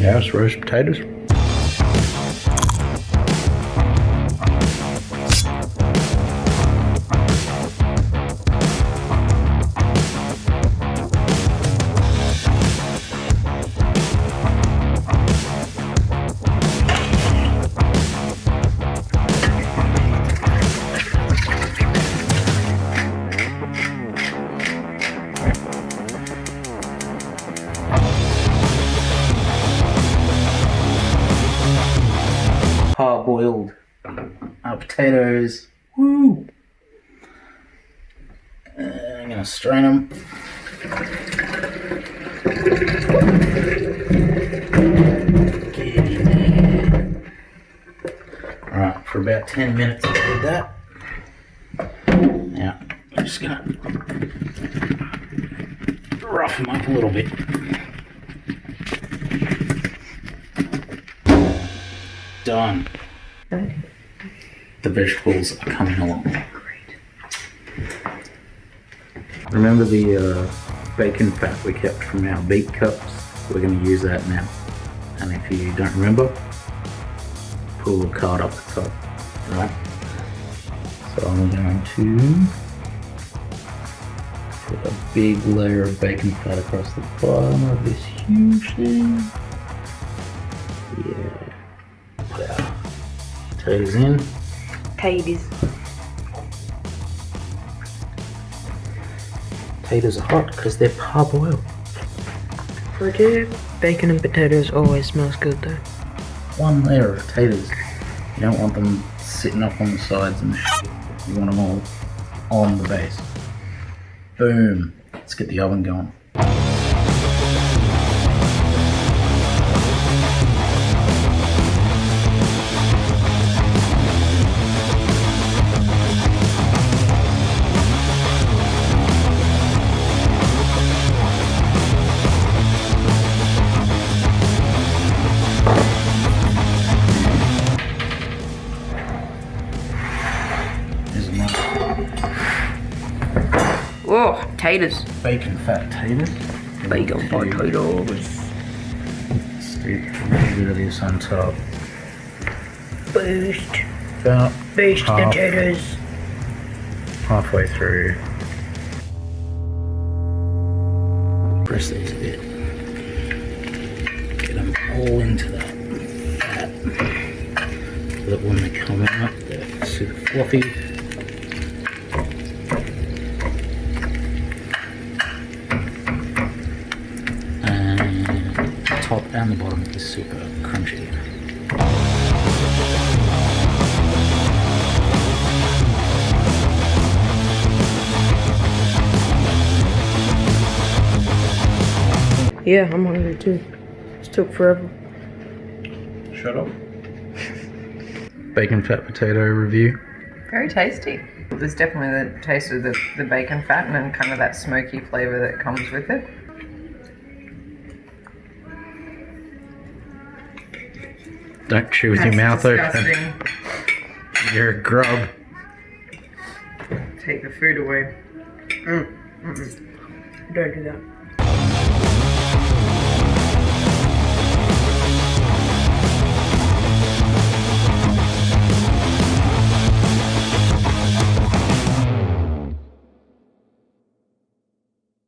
Yeah, it's roast potatoes. Hard-boiled potatoes. Woo! I'm gonna strain them. Get in there. Alright, for about 10 minutes I did that. Now, I'm just gonna rough them up a little bit. Done. The vegetables are coming along. Remember the bacon fat we kept from our B.E.A.T cups? We're going to use that now. And if you don't remember, put a little card up the top. Right? So I'm going to put a big layer of bacon fat across the bottom of this huge thing. Yeah. Put our potatoes in. Potatoes are hot because they're parboiled. Bacon and potatoes always smells good though. One layer of potatoes. You don't want them sitting up on the sides and shit. You want them all on the base. Boom. Let's get the oven going. Oh, potatoes. Bacon fat potatoes. Bacon potatoes. Stick a little bit of this on top. Boost. About Boost the potatoes. halfway through. Press these a bit. Get them all into that fat. So that when they come out, they're super fluffy. Top and the bottom is super crunchy. Yeah, I'm hungry too. This took forever. Shut up. Bacon fat potato review. Very tasty. There's definitely the taste of the bacon fat and then kind of that smoky flavour that comes with it. Don't chew with your mouth disgusting. open. You're a grub. Take the food away. Don't do that.